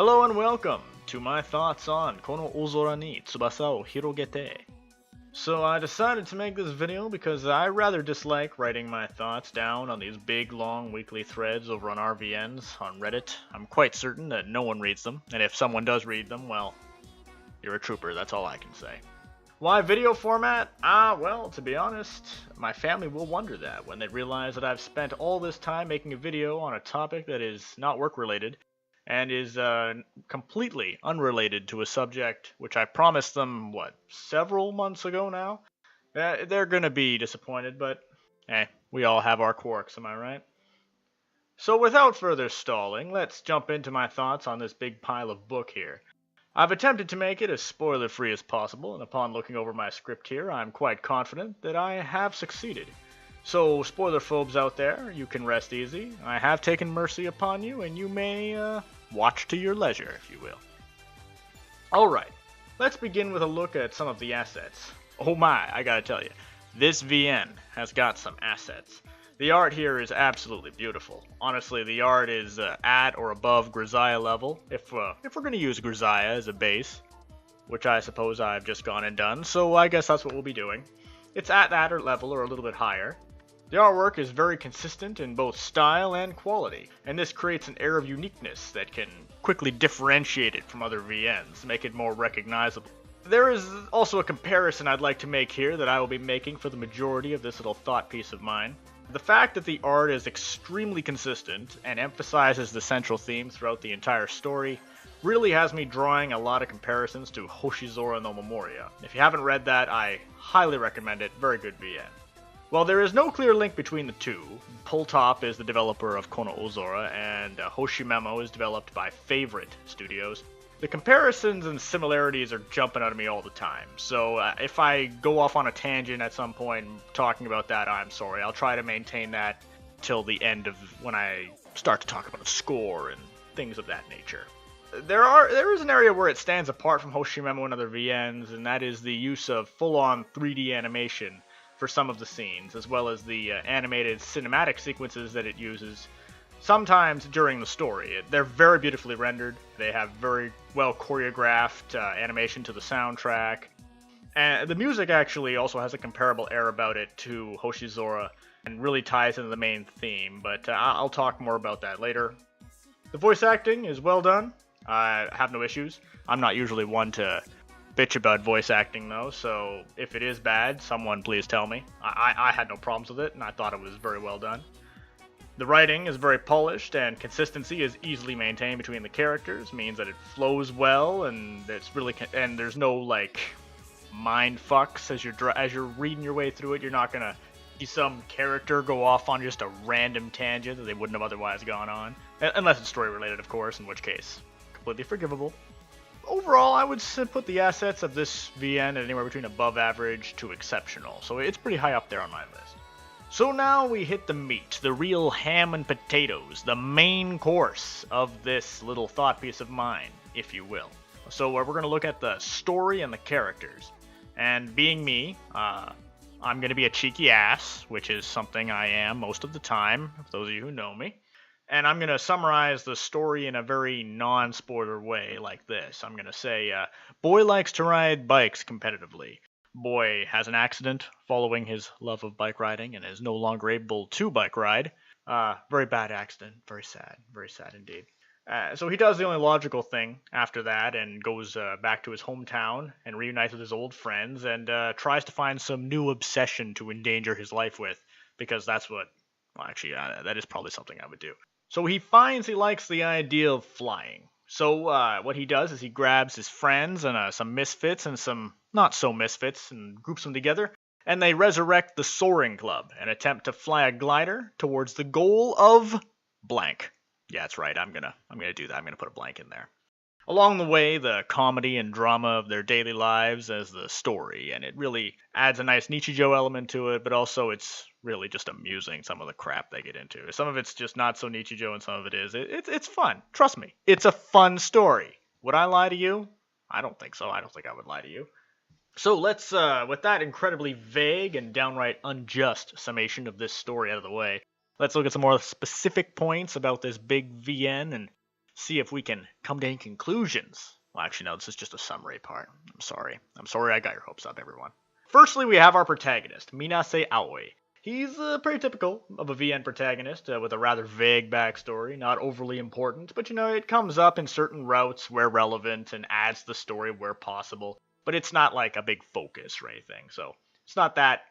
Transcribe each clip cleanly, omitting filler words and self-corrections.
Hello and welcome to my thoughts on Kono Oozora ni Tsubasa o Hirogete. So I decided to make this video because I rather dislike writing my thoughts down on these big long weekly threads over on RVNs on Reddit. I'm quite certain that no one reads them, and if someone does read them, well, you're a trooper, that's all I can say. Why video format? Well, to be honest, my family will wonder that when they realize that I've spent all this time making a video on a topic that is not work related and is completely unrelated to a subject which I promised them, several months ago now? They're gonna be disappointed, but hey, we all have our quirks, am I right? So without further stalling, let's jump into my thoughts on this big pile of book here. I've attempted to make it as spoiler-free as possible, and upon looking over my script here, I'm quite confident that I have succeeded. So, spoiler-phobes out there, you can rest easy. I have taken mercy upon you, and you may, watch to your leisure, if you will. Alright, let's begin with a look at some of the assets. Oh my, I gotta tell you, this VN has got some assets. The art here is absolutely beautiful. Honestly, the art is at or above Grisaia level, if we're going to use Grisaia as a base, which I suppose I've just gone and done, so I guess that's what we'll be doing. It's at that level or a little bit higher. The artwork is very consistent in both style and quality, and this creates an air of uniqueness that can quickly differentiate it from other VNs, make it more recognizable. There is also a comparison I'd like to make here that I will be making for the majority of this little thought piece of mine. The fact that the art is extremely consistent and emphasizes the central theme throughout the entire story really has me drawing a lot of comparisons to Hoshizora no Memoria. If you haven't read that, I highly recommend it. Very good VN. While there is no clear link between the two, Pulltop is the developer of Kono Oozora, and Hoshimemo is developed by Favorite Studios. The comparisons and similarities are jumping out of me all the time, so if I go off on a tangent at some point talking about that, I'm sorry. I'll try to maintain that till the end of when I start to talk about score and things of that nature. There is an area where it stands apart from Hoshimemo and other VNs, and that is the use of full-on 3D animation for some of the scenes, as well as the animated cinematic sequences that it uses sometimes during the story. They're very beautifully rendered. They have very well choreographed animation to the soundtrack. And the music actually also has a comparable air about it to Hoshizora and really ties into the main theme, but I'll talk more about that later. The voice acting is well done. I have no issues. I'm not usually one to bitch about voice acting though, so if it is bad, someone please tell me. I had no problems with it, and I thought it was very well done. The writing is very polished, and consistency is easily maintained between the characters, means that it flows well, and there's no mind fucks as you're reading your way through it. You're not gonna see some character go off on just a random tangent that they wouldn't have otherwise gone on, unless it's story related, of course, in which case completely forgivable. Overall, I would put the assets of this VN at anywhere between above average to exceptional, so it's pretty high up there on my list. So now we hit the meat, the real ham and potatoes, the main course of this little thought piece of mine, if you will. So we're going to look at the story and the characters. And being me, I'm going to be a cheeky ass, which is something I am most of the time, for those of you who know me. And I'm going to summarize the story in a very non-spoiler way like this. I'm going to say, boy likes to ride bikes competitively. Boy has an accident following his love of bike riding and is no longer able to bike ride. Very bad accident. Very sad indeed. So he does the only logical thing after that and goes back to his hometown and reunites with his old friends and tries to find some new obsession to endanger his life with, because that's what, that is probably something I would do. So he finds he likes the idea of flying. So what he does is he grabs his friends and some misfits and some not so misfits and groups them together, and they resurrect the Soaring Club and attempt to fly a glider towards the goal of blank. Yeah, that's right. I'm gonna do that. I'm gonna put a blank in there. Along the way, the comedy and drama of their daily lives as the story, and it really adds a nice Nichijou element to it, but also it's really just amusing, some of the crap they get into. Some of it's just not so Nichijou, and some of it is. It's fun. Trust me. It's a fun story. Would I lie to you? I don't think so. I don't think I would lie to you. So let's, with that incredibly vague and downright unjust summation of this story out of the way, let's look at some more specific points about this big VN and see if we can come to any conclusions. Well, actually, no, this is just a summary part. I'm sorry I got your hopes up, everyone. Firstly, we have our protagonist, Minase Aoi. He's pretty typical of a VN protagonist, with a rather vague backstory, not overly important, but it comes up in certain routes where relevant and adds to the story where possible, but it's not like a big focus or anything, so it's not that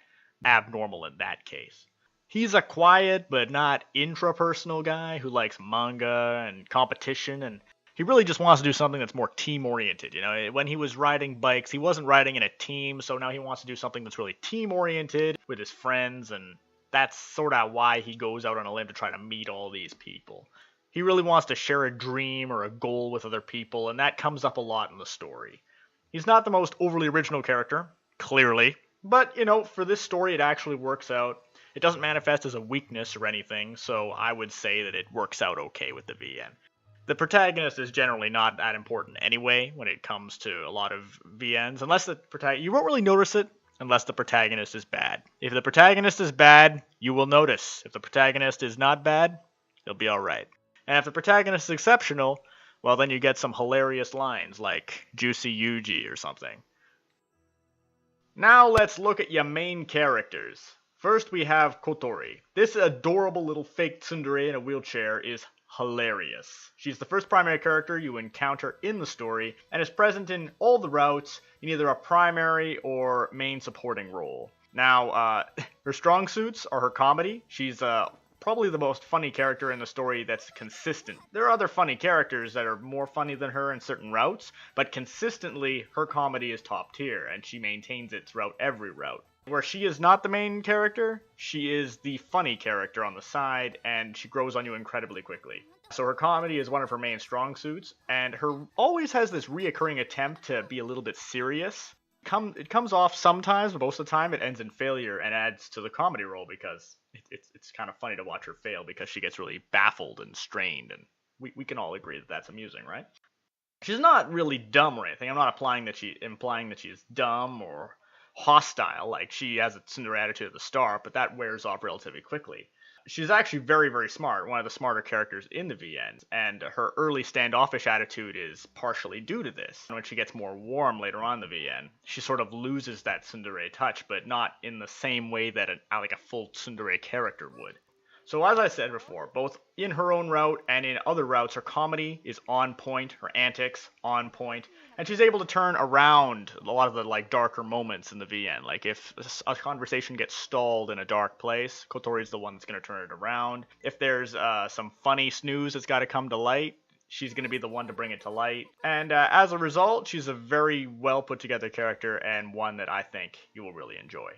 abnormal in that case. He's a quiet but not intrapersonal guy who likes manga and competition, and he really just wants to do something that's more team-oriented. When he was riding bikes, he wasn't riding in a team, so now he wants to do something that's really team-oriented with his friends, and that's sort of why he goes out on a limb to try to meet all these people. He really wants to share a dream or a goal with other people, and that comes up a lot in the story. He's not the most overly original character, clearly, but, for this story it actually works out. It doesn't manifest as a weakness or anything, so I would say that it works out okay with the VN. The protagonist is generally not that important anyway when it comes to a lot of VNs, unless you won't really notice it unless the protagonist is bad. If the protagonist is bad, you will notice. If the protagonist is not bad, he'll be alright. And if the protagonist is exceptional, well then you get some hilarious lines like Juicy Yuji or something. Now let's look at your main characters. First we have Kotori. This adorable little fake tsundere in a wheelchair is hilarious. She's the first primary character you encounter in the story, and is present in all the routes in either a primary or main supporting role. Now, her strong suits are her comedy. She's probably the most funny character in the story that's consistent. There are other funny characters that are more funny than her in certain routes, but consistently, her comedy is top tier, and she maintains it throughout every route. Where she is not the main character, she is the funny character on the side, and she grows on you incredibly quickly. So her comedy is one of her main strong suits, and her always has this reoccurring attempt to be a little bit serious. It comes off sometimes, but most of the time it ends in failure and adds to the comedy role because it's kind of funny to watch her fail because she gets really baffled and strained, and we can all agree that that's amusing, right? She's not really dumb or anything. I'm not implying that she's dumb or hostile, like she has a tsundere attitude at the start, but that wears off relatively quickly. She's actually very, very smart, one of the smarter characters in the VN, and her early standoffish attitude is partially due to this. When she gets more warm later on in the VN, she sort of loses that tsundere touch, but not in the same way that a full tsundere character would. So as I said before, both in her own route and in other routes, her comedy is on point, her antics on point, and she's able to turn around a lot of the darker moments in the VN. Like if a conversation gets stalled in a dark place, Kotori's the one that's going to turn it around. If there's some funny snooze that's got to come to light, she's going to be the one to bring it to light. And as a result, she's a very well put together character and one that I think you will really enjoy.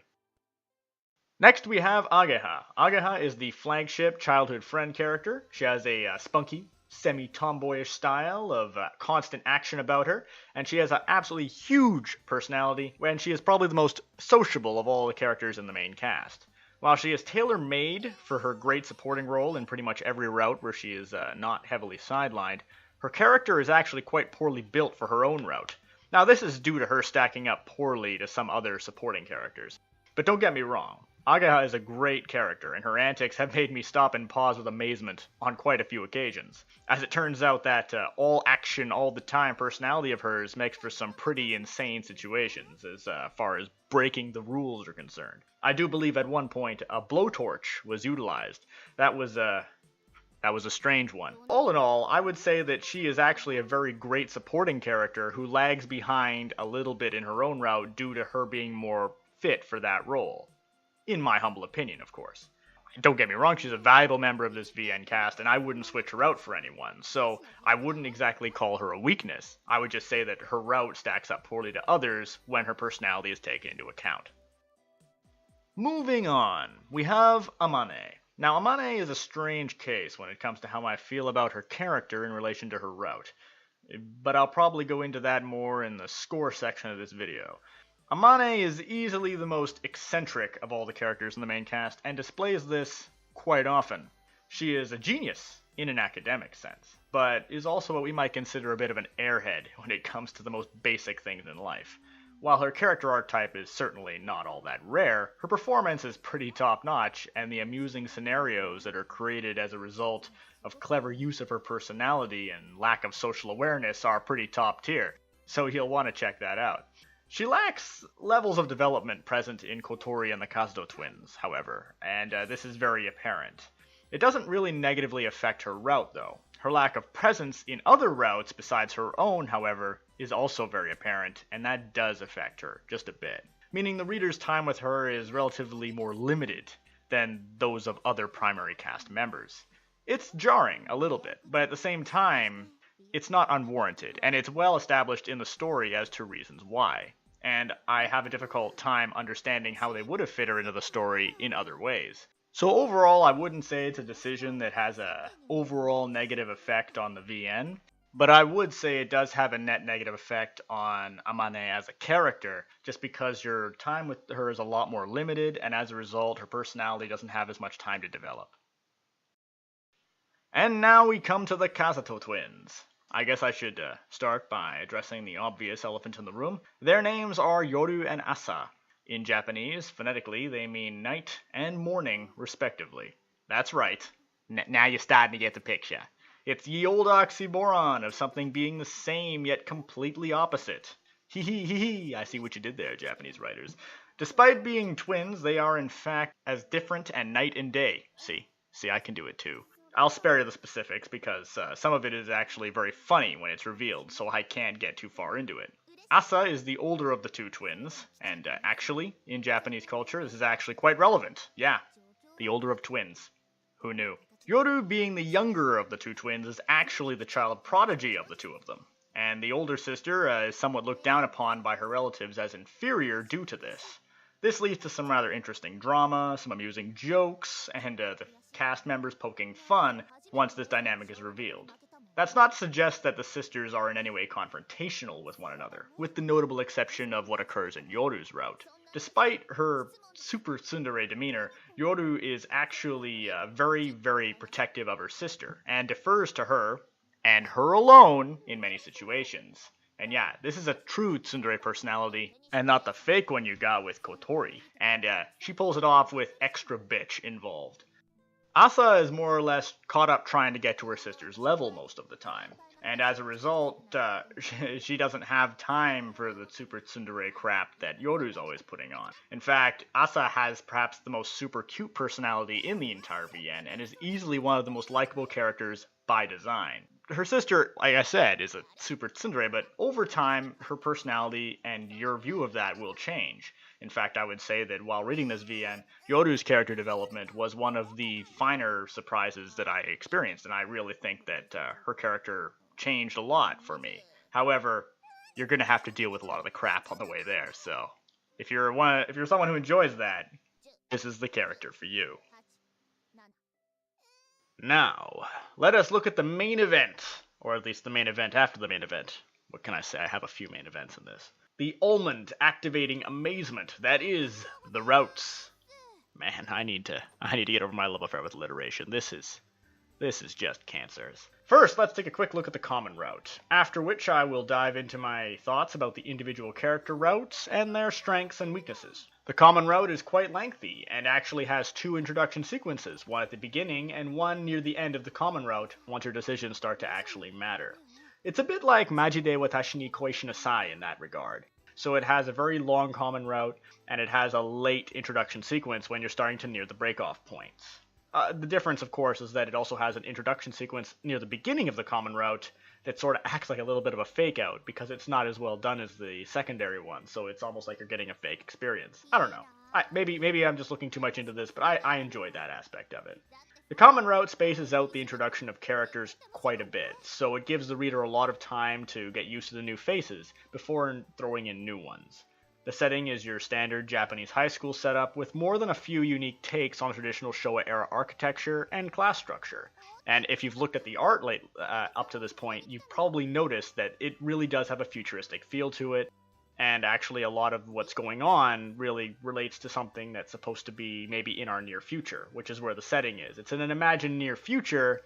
Next we have Ageha. Ageha is the flagship childhood friend character. She has a spunky, semi-tomboyish style of constant action about her, and she has an absolutely huge personality, and she is probably the most sociable of all the characters in the main cast. While she is tailor-made for her great supporting role in pretty much every route where she is not heavily sidelined, her character is actually quite poorly built for her own route. Now this is due to her stacking up poorly to some other supporting characters. But don't get me wrong, Ageha is a great character, and her antics have made me stop and pause with amazement on quite a few occasions. As it turns out that all action, all the time personality of hers makes for some pretty insane situations as far as breaking the rules are concerned. I do believe at one point a blowtorch was utilized. That was a strange one. All in all, I would say that she is actually a very great supporting character who lags behind a little bit in her own route due to her being more fit for that role. In my humble opinion, of course. Don't get me wrong, she's a valuable member of this VN cast, and I wouldn't switch her out for anyone, so I wouldn't exactly call her a weakness. I would just say that her route stacks up poorly to others when her personality is taken into account. Moving on, we have Amane. Now, Amane is a strange case when it comes to how I feel about her character in relation to her route, but I'll probably go into that more in the score section of this video. Amane is easily the most eccentric of all the characters in the main cast, and displays this quite often. She is a genius in an academic sense, but is also what we might consider a bit of an airhead when it comes to the most basic things in life. While her character archetype is certainly not all that rare, her performance is pretty top-notch, and the amusing scenarios that are created as a result of clever use of her personality and lack of social awareness are pretty top-tier, so you'll want to check that out. She lacks levels of development present in Kotori and the Kazuto twins, however, and this is very apparent. It doesn't really negatively affect her route, though. Her lack of presence in other routes besides her own, however, is also very apparent, and that does affect her, just a bit. Meaning the reader's time with her is relatively more limited than those of other primary cast members. It's jarring, a little bit, but at the same time, it's not unwarranted, and it's well established in the story as to reasons why. And I have a difficult time understanding how they would have fit her into the story in other ways. So overall, I wouldn't say it's a decision that has a overall negative effect on the VN, but I would say it does have a net negative effect on Amane as a character, just because your time with her is a lot more limited, and as a result, her personality doesn't have as much time to develop. And now we come to the Kazuto twins. I guess I should start by addressing the obvious elephant in the room. Their names are Yoru and Asa. In Japanese, phonetically, they mean night and morning, respectively. That's right. Now you're starting to get the picture. It's the old oxymoron of something being the same yet completely opposite. Hee hee hee hee, I see what you did there, Japanese writers. Despite being twins, they are in fact as different and night and day. See, I can do it too. I'll spare you the specifics because some of it is actually very funny when it's revealed, so I can't get too far into it. Asa is the older of the two twins, and actually, in Japanese culture, this is actually quite relevant. Yeah, the older of twins. Who knew? Yoru, being the younger of the two twins, is actually the child prodigy of the two of them, and the older sister is somewhat looked down upon by her relatives as inferior due to this. This leads to some rather interesting drama, some amusing jokes, and the cast members poking fun once this dynamic is revealed. That's not to suggest that the sisters are in any way confrontational with one another, with the notable exception of what occurs in Yoru's route. Despite her super tsundere demeanor, Yoru is actually very, very protective of her sister, and defers to her, and her alone, in many situations. And yeah, this is a true tsundere personality, and not the fake one you got with Kotori, and she pulls it off with extra bitch involved. Asa is more or less caught up trying to get to her sister's level most of the time, and as a result, she doesn't have time for the super tsundere crap that Yoru's always putting on. In fact, Asa has perhaps the most super cute personality in the entire VN, and is easily one of the most likable characters by design. Her sister, like I said, is a super tsundere, but over time, her personality and your view of that will change. In fact, I would say that while reading this VN, Yoru's character development was one of the finer surprises that I experienced, and I really think that her character changed a lot for me. However, you're going to have to deal with a lot of the crap on the way there, so if you're someone who enjoys that, this is the character for you. Now, let us look at the main event, or at least the main event after the main event. What can I say? I have a few main events in this. The almond-activating amazement that is the routes. Man, I need to get over my love affair with alliteration. This is just cancers. First, let's take a quick look at the common route, after which I will dive into my thoughts about the individual character routes and their strengths and weaknesses. The common route is quite lengthy, and actually has two introduction sequences, one at the beginning and one near the end of the common route, once your decisions start to actually matter. It's a bit like Majide Watashi ni Koi Shinasai in that regard. So it has a very long common route, and it has a late introduction sequence when you're starting to near the break-off points. The difference, of course, is that it also has an introduction sequence near the beginning of the common route that sort of acts like a little bit of a fake-out, because it's not as well done as the secondary one, so it's almost like you're getting a fake experience. I don't know. Maybe I'm just looking too much into this, but I enjoyed that aspect of it. The common route spaces out the introduction of characters quite a bit, so it gives the reader a lot of time to get used to the new faces before throwing in new ones. The setting is your standard Japanese high school setup with more than a few unique takes on traditional Showa-era architecture and class structure. And if you've looked at the art up to this point, you've probably noticed that it really does have a futuristic feel to it, and actually a lot of what's going on really relates to something that's supposed to be maybe in our near future, which is where the setting is. It's in an imagined near future,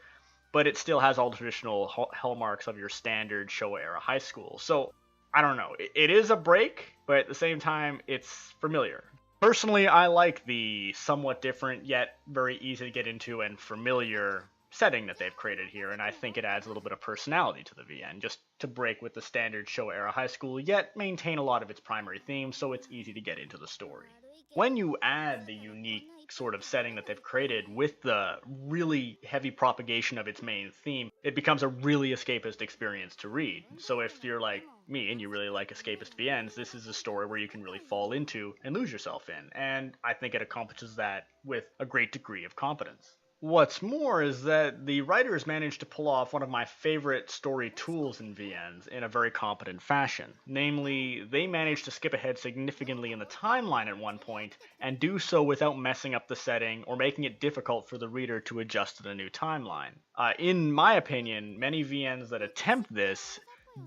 but it still has all the traditional hallmarks of your standard Showa-era high school. So, I don't know. It is a break, but at the same time, it's familiar. Personally, I like the somewhat different yet very easy to get into and familiar setting that they've created here, and I think it adds a little bit of personality to the VN, just to break with the standard Showa-era high school, yet maintain a lot of its primary themes so it's easy to get into the story. When you add the unique sort of setting that they've created with the really heavy propagation of its main theme, it becomes a really escapist experience to read. So if you're like me and you really like escapist VNs, this is a story where you can really fall into and lose yourself in, and I think it accomplishes that with a great degree of competence. What's more is that the writers managed to pull off one of my favorite story tools in VNs in a very competent fashion. Namely, they managed to skip ahead significantly in the timeline at one point, and do so without messing up the setting or making it difficult for the reader to adjust to the new timeline. In my opinion, many VNs that attempt this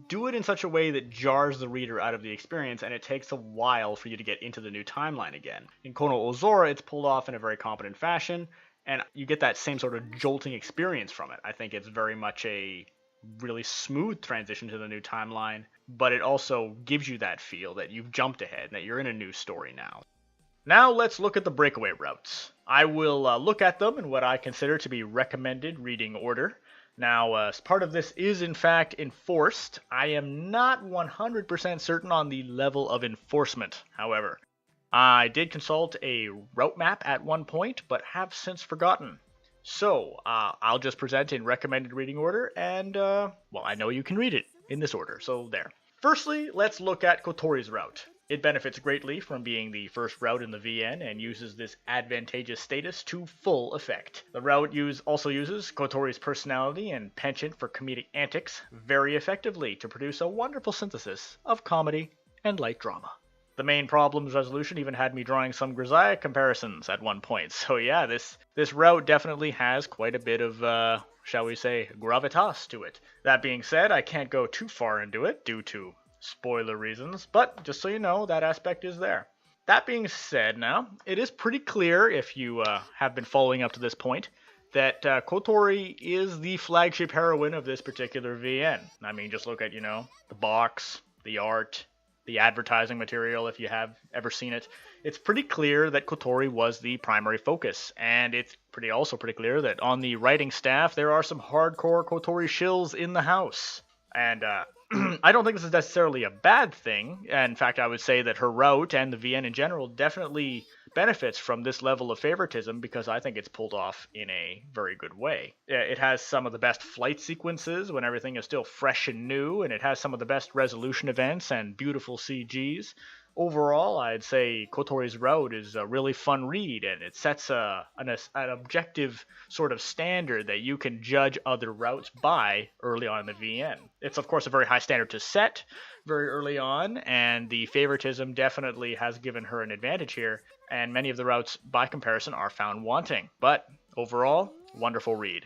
do it in such a way that jars the reader out of the experience, and it takes a while for you to get into the new timeline again. In Kono Oozora, it's pulled off in a very competent fashion, and you get that same sort of jolting experience from it. I think it's very much a really smooth transition to the new timeline, but it also gives you that feel that you've jumped ahead and that you're in a new story now. Now let's look at the breakaway routes. I will look at them in what I consider to be recommended reading order. Now, as part of this is in fact enforced. I am not 100% certain on the level of enforcement, however. I did consult a route map at one point, but have since forgotten. So, I'll just present in recommended reading order, and, well, I know you can read it in this order, so there. Firstly, let's look at Kotori's route. It benefits greatly from being the first route in the VN and uses this advantageous status to full effect. The route also uses Kotori's personality and penchant for comedic antics very effectively to produce a wonderful synthesis of comedy and light drama. The main problem's resolution even had me drawing some Grisaia comparisons at one point, so yeah, this route definitely has quite a bit of, shall we say, gravitas to it. That being said, I can't go too far into it due to spoiler reasons, but just so you know, that aspect is there. That being said now, it is pretty clear, if you have been following up to this point, that Kotori is the flagship heroine of this particular VN. I mean, just look at, the box, the art, the advertising material, if you have ever seen it. It's pretty clear that Kotori was the primary focus, and it's also pretty clear that on the writing staff, there are some hardcore Kotori shills in the house. And I don't think this is necessarily a bad thing. In fact, I would say that her route and the VN in general definitely benefits from this level of favoritism because I think it's pulled off in a very good way. It has some of the best flight sequences when everything is still fresh and new, and it has some of the best resolution events and beautiful CGs. Overall, I'd say Kotori's route is a really fun read, and it sets an objective sort of standard that you can judge other routes by early on in the VN. It's, of course, a very high standard to set very early on, and the favoritism definitely has given her an advantage here, and many of the routes, by comparison, are found wanting. But overall, wonderful read.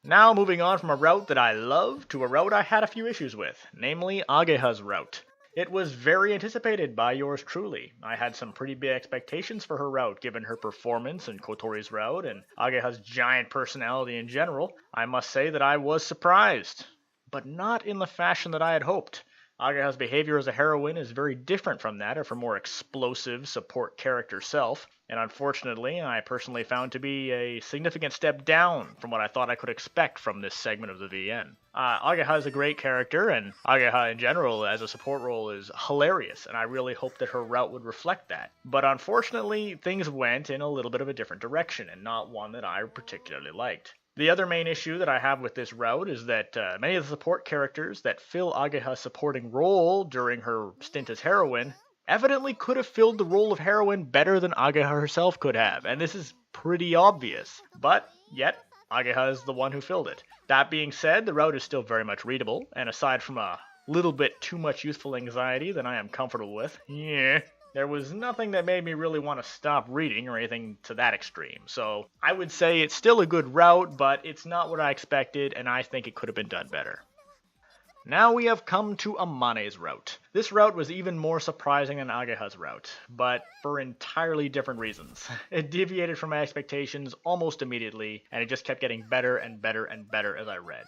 Now moving on from a route that I love to a route I had a few issues with, namely Ageha's route. It was very anticipated by yours truly. I had some pretty big expectations for her route, given her performance in Kotori's route and Ageha's giant personality in general. I must say that I was surprised, but not in the fashion that I had hoped. Ageha's behavior as a heroine is very different from that of her more explosive support character self, and unfortunately I personally found to be a significant step down from what I thought I could expect from this segment of the VN. Ageha is a great character, and Ageha in general as a support role is hilarious, and I really hoped that her route would reflect that. But unfortunately, things went in a little bit of a different direction, and not one that I particularly liked. The other main issue that I have with this route is that many of the support characters that fill Ageha's supporting role during her stint as heroine evidently could have filled the role of heroine better than Ageha herself could have, and this is pretty obvious. But yet, Ageha is the one who filled it. That being said, the route is still very much readable, and aside from a little bit too much youthful anxiety that I am comfortable with, there was nothing that made me really want to stop reading or anything to that extreme. So I would say it's still a good route, but it's not what I expected, and I think it could have been done better. Now we have come to Amane's route. This route was even more surprising than Ageha's route, but for entirely different reasons. It deviated from my expectations almost immediately, and it just kept getting better and better and better as I read.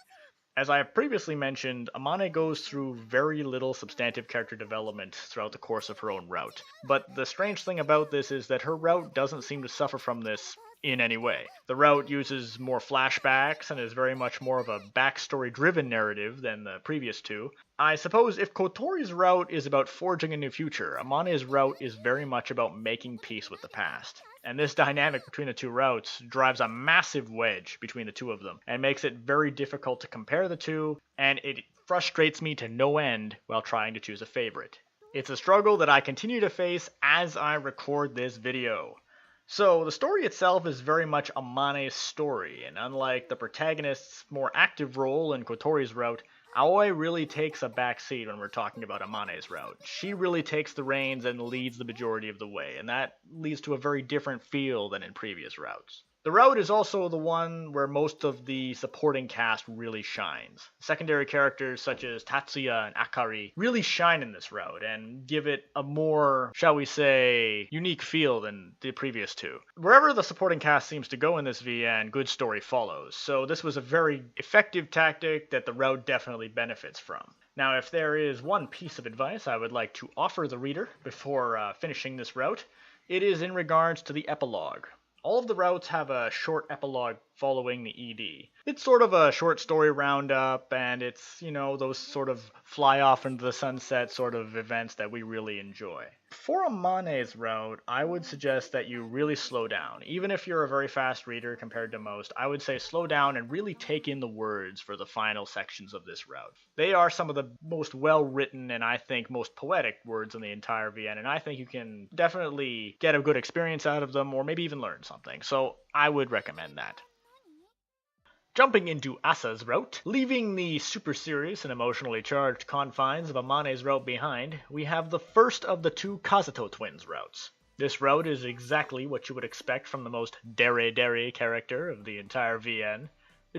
As I have previously mentioned, Amane goes through very little substantive character development throughout the course of her own route. But the strange thing about this is that her route doesn't seem to suffer from this in any way. The route uses more flashbacks and is very much more of a backstory-driven narrative than the previous two. I suppose if Kotori's route is about forging a new future, Amane's route is very much about making peace with the past. And this dynamic between the two routes drives a massive wedge between the two of them, and makes it very difficult to compare the two, and it frustrates me to no end while trying to choose a favorite. It's a struggle that I continue to face as I record this video. So, the story itself is very much Amane's story, and unlike the protagonist's more active role in Kotori's route, Aoi really takes a backseat when we're talking about Amane's route. She really takes the reins and leads the majority of the way, and that leads to a very different feel than in previous routes. The route is also the one where most of the supporting cast really shines. Secondary characters such as Tatsuya and Akari really shine in this route and give it a more, shall we say, unique feel than the previous two. Wherever the supporting cast seems to go in this VN, good story follows, so this was a very effective tactic that the route definitely benefits from. Now, if there is one piece of advice I would like to offer the reader before finishing this route, it is in regards to the epilogue. All of the routes have a short epilogue following the ED. It's sort of a short story roundup, and it's, those sort of fly off into the sunset sort of events that we really enjoy. For Amane's route, I would suggest that you really slow down. Even if you're a very fast reader compared to most, I would say slow down and really take in the words for the final sections of this route. They are some of the most well-written and I think most poetic words in the entire VN, and I think you can definitely get a good experience out of them or maybe even learn something. So I would recommend that. Jumping into Asa's route, leaving the super serious and emotionally charged confines of Amane's route behind, we have the first of the two Kazuto twins routes. This route is exactly what you would expect from the most dere character of the entire VN.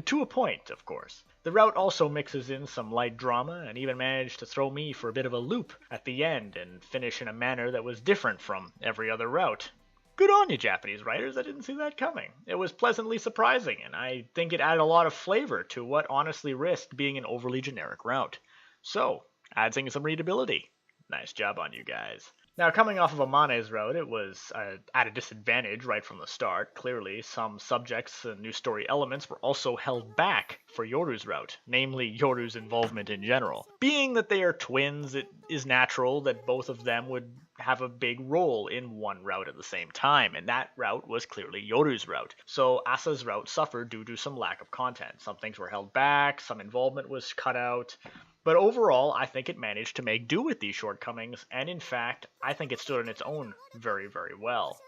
To a point, of course. The route also mixes in some light drama and even managed to throw me for a bit of a loop at the end and finish in a manner that was different from every other route. Good on you, Japanese writers, I didn't see that coming. It was pleasantly surprising, and I think it added a lot of flavor to what honestly risked being an overly generic route. So, adding some readability. Nice job on you guys. Now, coming off of Amane's route, it was at a disadvantage right from the start. Clearly, some subjects and new story elements were also held back for Yoru's route, namely Yoru's involvement in general. Being that they are twins, it is natural that both of them would have a big role in one route at the same time, and that route was clearly Yoru's route. So Asa's route suffered due to some lack of content. Some things were held back, some involvement was cut out, but overall I think it managed to make do with these shortcomings, and in fact I think it stood on its own very, very well.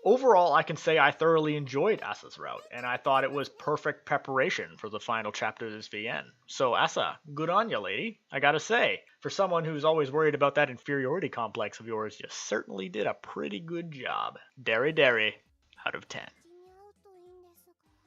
Overall, I can say I thoroughly enjoyed Asa's route, and I thought it was perfect preparation for the final chapter of this VN. So Asa, good on ya, lady. I gotta say, for someone who's always worried about that inferiority complex of yours, you certainly did a pretty good job. Dere out of 10.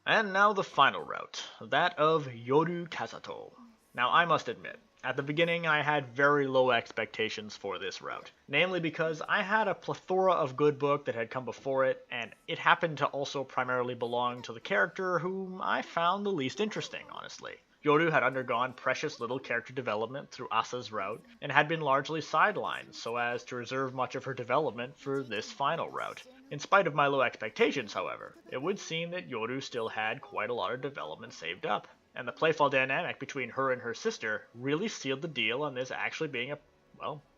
And now the final route, that of Yoru Kazuto. Now I must admit, at the beginning I had very low expectations for this route, namely because I had a plethora of good book that had come before it, and it happened to also primarily belong to the character whom I found the least interesting, honestly. Yoru had undergone precious little character development through Asa's route, and had been largely sidelined so as to reserve much of her development for this final route. In spite of my low expectations, however, it would seem that Yoru still had quite a lot of development saved up, and the playful dynamic between her and her sister really sealed the deal on this actually being a,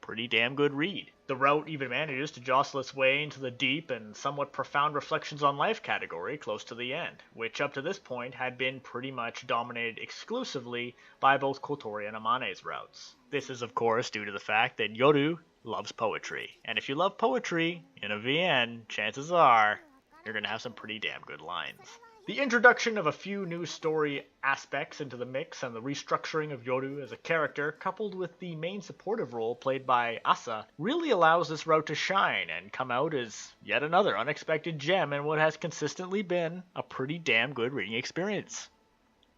pretty damn good read. The route even manages to jostle its way into the deep and somewhat profound reflections on life category close to the end, which up to this point had been pretty much dominated exclusively by both Kotori and Amane's routes. This is of course due to the fact that Yoru loves poetry, and if you love poetry in a VN, chances are you're gonna have some pretty damn good lines. The introduction of a few new story aspects into the mix and the restructuring of Yoru as a character, coupled with the main supportive role played by Asa, really allows this route to shine and come out as yet another unexpected gem in what has consistently been a pretty damn good reading experience.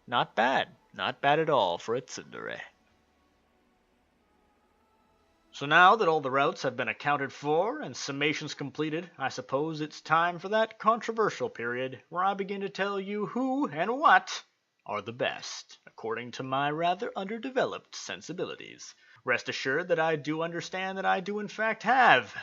Not bad at all for a tsundere. So now that all the routes have been accounted for and summations completed, I suppose it's time for that controversial period where I begin to tell you who and what are the best, according to my rather underdeveloped sensibilities. Rest assured that I do understand that I do in fact have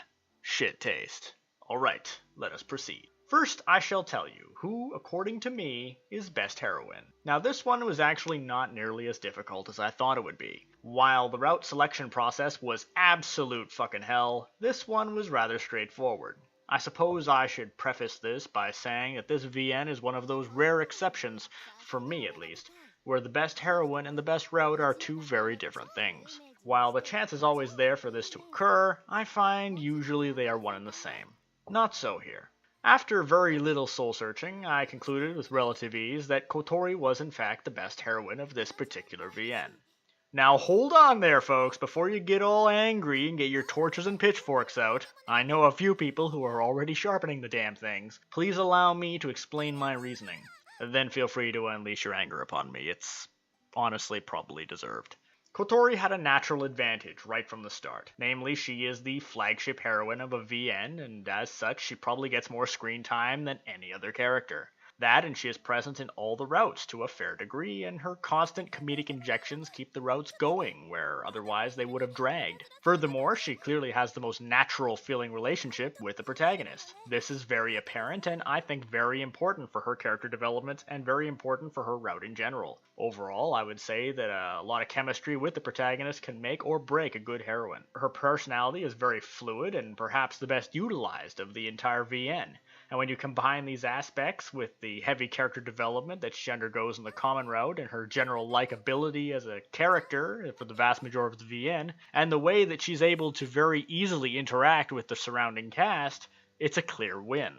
shit taste. Alright, let us proceed. First, I shall tell you who, according to me, is best heroine. Now this one was actually not nearly as difficult as I thought it would be. While the route selection process was absolute fucking hell, this one was rather straightforward. I suppose I should preface this by saying that this VN is one of those rare exceptions, for me at least, where the best heroine and the best route are two very different things. While the chance is always there for this to occur, I find usually they are one and the same. Not so here. After very little soul-searching, I concluded with relative ease that Kotori was in fact the best heroine of this particular VN. Now hold on there, folks, before you get all angry and get your torches and pitchforks out. I know a few people who are already sharpening the damn things. Please allow me to explain my reasoning. Then feel free to unleash your anger upon me. It's honestly probably deserved. Kotori had a natural advantage right from the start. Namely, she is the flagship heroine of a VN, and as such, she probably gets more screen time than any other character. That, and she is present in all the routes to a fair degree, and her constant comedic injections keep the routes going, where otherwise they would have dragged. Furthermore, she clearly has the most natural feeling relationship with the protagonist. This is very apparent, and I think very important for her character development, and very important for her route in general. Overall, I would say that a lot of chemistry with the protagonist can make or break a good heroine. Her personality is very fluid, and perhaps the best utilized of the entire VN. And when you combine these aspects with the heavy character development that she undergoes in the common route and her general likability as a character for the vast majority of the VN, and the way that she's able to very easily interact with the surrounding cast, it's a clear win.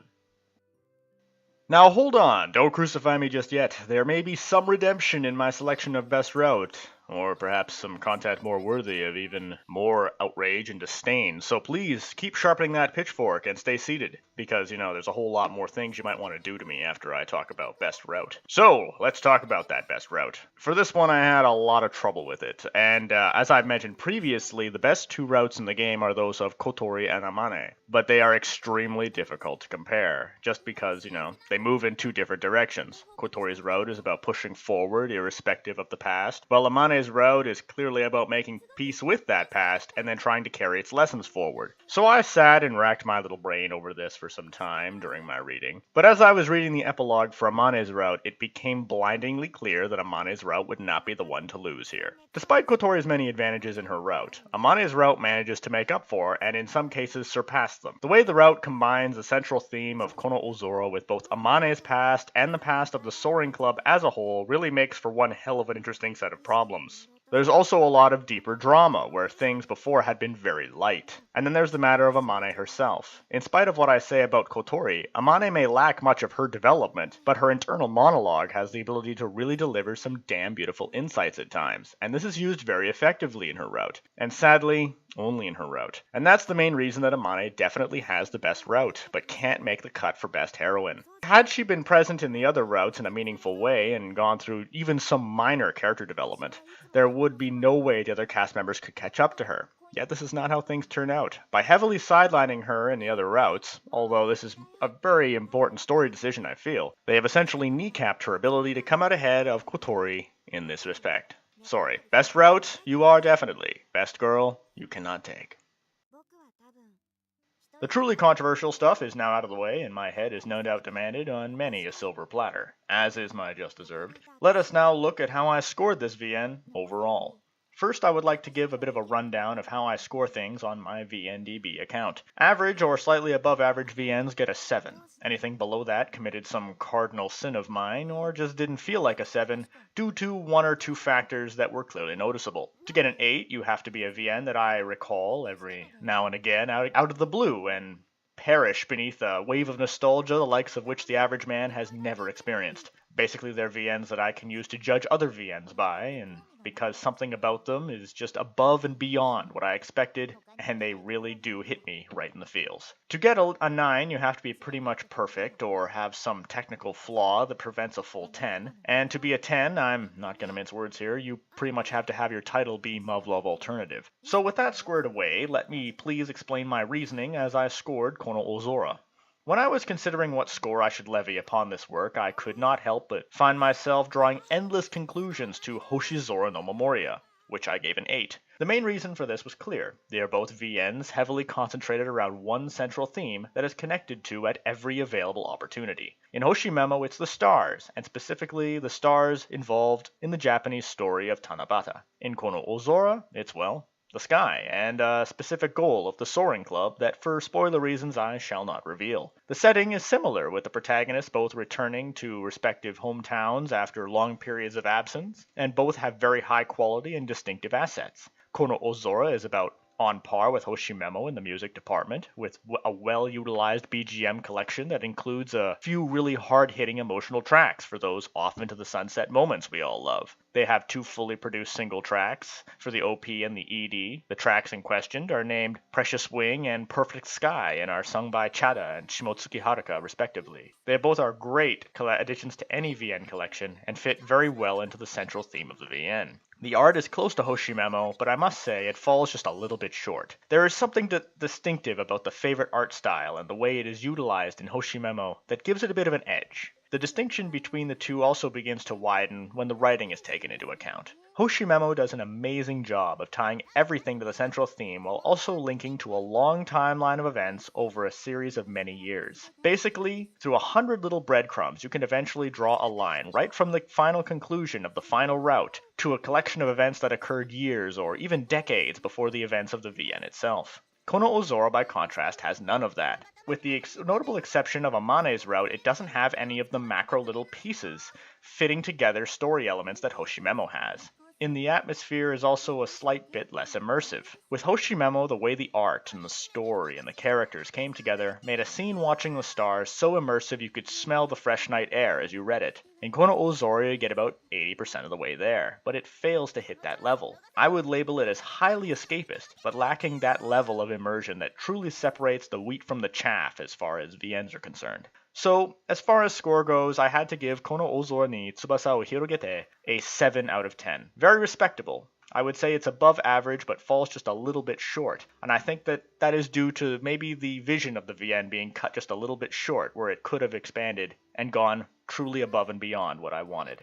Now hold on, don't crucify me just yet. There may be some redemption in my selection of best route, or perhaps some content more worthy of even more outrage and disdain. So please, keep sharpening that pitchfork and stay seated, because, there's a whole lot more things you might want to do to me after I talk about best route. So, let's talk about that best route. For this one, I had a lot of trouble with it, and as I've mentioned previously, the best two routes in the game are those of Kotori and Amane, but they are extremely difficult to compare, just because, they move in two different directions. Kotori's route is about pushing forward irrespective of the past, while Amane's route is clearly about making peace with that past and then trying to carry its lessons forward. So I sat and racked my little brain over this for some time during my reading, but as I was reading the epilogue for Amane's route, it became blindingly clear that Amane's route would not be the one to lose here. Despite Kotori's many advantages in her route, Amane's route manages to make up for, and in some cases surpass them. The way the route combines the central theme of Kono Oozora with both Amane's past and the past of the Soaring Club as a whole really makes for one hell of an interesting set of problems. There's also a lot of deeper drama, where things before had been very light. And then there's the matter of Amane herself. In spite of what I say about Kotori, Amane may lack much of her development, but her internal monologue has the ability to really deliver some damn beautiful insights at times, and this is used very effectively in her route. And sadly, only in her route. And that's the main reason that Amane definitely has the best route, but can't make the cut for best heroine. Had she been present in the other routes in a meaningful way and gone through even some minor character development, there would be no way the other cast members could catch up to her. Yet this is not how things turn out. By heavily sidelining her in the other routes, although this is a very important story decision I feel, they have essentially kneecapped her ability to come out ahead of Kotori in this respect. Sorry, best route, you are definitely. Best girl, you cannot take. The truly controversial stuff is now out of the way, and my head is no doubt demanded on many a silver platter, as is my just deserved. Let us now look at how I scored this VN overall. First, I would like to give a bit of a rundown of how I score things on my VNDB account. Average or slightly above average VNs get a 7. Anything below that committed some cardinal sin of mine, or just didn't feel like a 7, due to one or two factors that were clearly noticeable. To get an 8, you have to be a VN that I recall every now and again out of the blue, and perish beneath a wave of nostalgia the likes of which the average man has never experienced. Basically, they're VNs that I can use to judge other VNs by, and because something about them is just above and beyond what I expected, and they really do hit me right in the feels. To get a 9, you have to be pretty much perfect, or have some technical flaw that prevents a full 10, and to be a 10, I'm not gonna mince words here, you pretty much have to have your title be Muv-Love Alternative. So with that squared away, let me please explain my reasoning as I scored Kono Oozora. When I was considering what score I should levy upon this work, I could not help but find myself drawing endless conclusions to Hoshizora no Memoria, which I gave an 8. The main reason for this was clear. They are both VNs heavily concentrated around one central theme that is connected to at every available opportunity. In Hoshimemo, it's the stars, and specifically the stars involved in the Japanese story of Tanabata. In Kono Oozora, it's, well, the sky, and a specific goal of the Soaring Club that for spoiler reasons I shall not reveal. The setting is similar, with the protagonists both returning to respective hometowns after long periods of absence, and both have very high quality and distinctive assets. Kono Oozora is about on par with Hoshimemo in the music department, with a well-utilized BGM collection that includes a few really hard-hitting emotional tracks for those off-into-the-sunset moments we all love. They have 2 fully produced single tracks for the OP and the ED. The tracks in question are named Precious Wing and Perfect Sky and are sung by Chada and Shimotsuki Haruka, respectively. They both are great additions to any VN collection and fit very well into the central theme of the VN. The art is close to Hoshimemo, but I must say it falls just a little bit short. There is something distinctive about the favorite art style and the way it is utilized in Hoshimemo that gives it a bit of an edge. The distinction between the two also begins to widen when the writing is taken into account. Hoshimemo does an amazing job of tying everything to the central theme while also linking to a long timeline of events over a series of many years. Basically, through 100 little breadcrumbs, you can eventually draw a line right from the final conclusion of the final route to a collection of events that occurred years or even decades before the events of the VN itself. Kono Oozora, by contrast, has none of that. With the notable exception of Amane's route, it doesn't have any of the macro little pieces fitting together story elements that Hoshimemo has. In the atmosphere is also a slight bit less immersive. With Hoshimemo, the way the art and the story and the characters came together made a scene watching the stars so immersive you could smell the fresh night air as you read it. In Kono Oozora, you get about 80% of the way there, but it fails to hit that level. I would label it as highly escapist, but lacking that level of immersion that truly separates the wheat from the chaff as far as VNs are concerned. So, as far as score goes, I had to give Kono Oozora ni Tsubasa o Hirogete a 7 out of 10. Very respectable. I would say it's above average, but falls just a little bit short. And I think that is due to maybe the vision of the VN being cut just a little bit short, where it could have expanded and gone truly above and beyond what I wanted.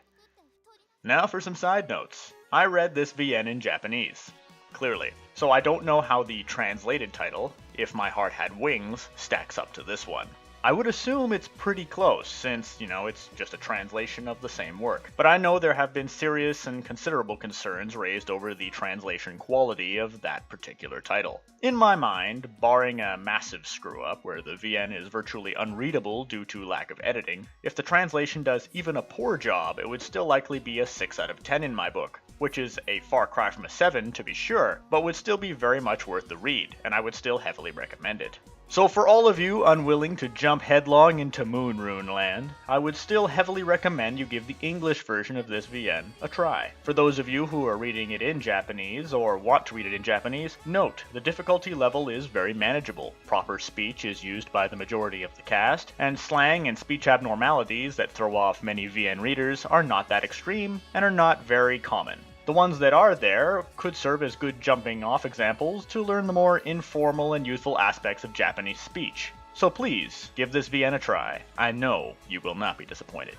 Now for some side notes. I read this VN in Japanese, clearly. So I don't know how the translated title, If My Heart Had Wings, stacks up to this one. I would assume it's pretty close, since, it's just a translation of the same work. But I know there have been serious and considerable concerns raised over the translation quality of that particular title. In my mind, barring a massive screw-up where the VN is virtually unreadable due to lack of editing, if the translation does even a poor job, it would still likely be a 6 out of 10 in my book, which is a far cry from a 7 to be sure, but would still be very much worth the read, and I would still heavily recommend it. So for all of you unwilling to jump headlong into Moonrune land, I would still heavily recommend you give the English version of this VN a try. For those of you who are reading it in Japanese, or want to read it in Japanese, note, the difficulty level is very manageable. Proper speech is used by the majority of the cast, and slang and speech abnormalities that throw off many VN readers are not that extreme, and are not very common. The ones that are there could serve as good jumping off examples to learn the more informal and youthful aspects of Japanese speech. So please, give this VN a try. I know you will not be disappointed.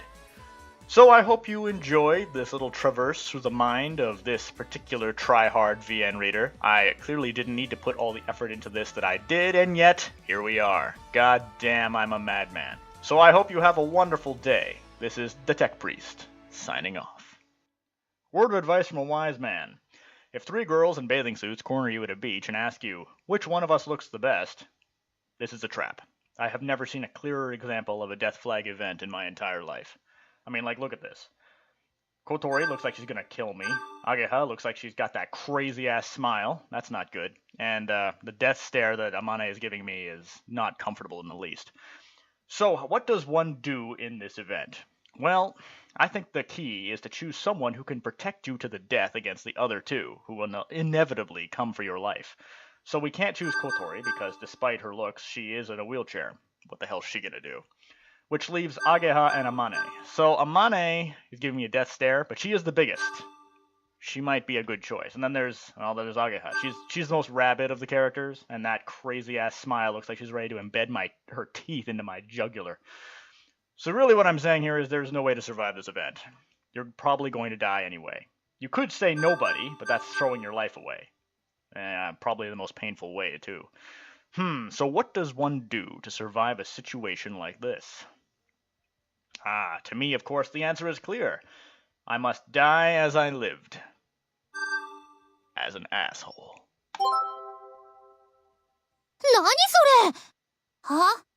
So I hope you enjoyed this little traverse through the mind of this particular try-hard VN reader. I clearly didn't need to put all the effort into this that I did, and yet, here we are. God damn, I'm a madman. So I hope you have a wonderful day. This is the Tech Priest, signing off. Word of advice from a wise man. If 3 girls in bathing suits corner you at a beach and ask you, which one of us looks the best, this is a trap. I have never seen a clearer example of a death flag event in my entire life. I mean, look at this. Kotori looks like she's gonna kill me. Ageha looks like she's got that crazy-ass smile. That's not good. And the death stare that Amane is giving me is not comfortable in the least. So, what does one do in this event? Well, I think the key is to choose someone who can protect you to the death against the other 2, who will inevitably come for your life. So we can't choose Kotori because despite her looks, she is in a wheelchair. What the hell is she gonna do? Which leaves Ageha and Amane. So Amane is giving me a death stare, but she is the biggest. she might be a good choice. And then there's Ageha. She's the most rabid of the characters, and that crazy ass smile looks like she's ready to embed her teeth into my jugular. So really what I'm saying here is there's no way to survive this event. You're probably going to die anyway. You could say nobody, but that's throwing your life away. Probably the most painful way, too. So what does one do to survive a situation like this? To me, of course, the answer is clear. I must die as I lived. As an asshole. 何それは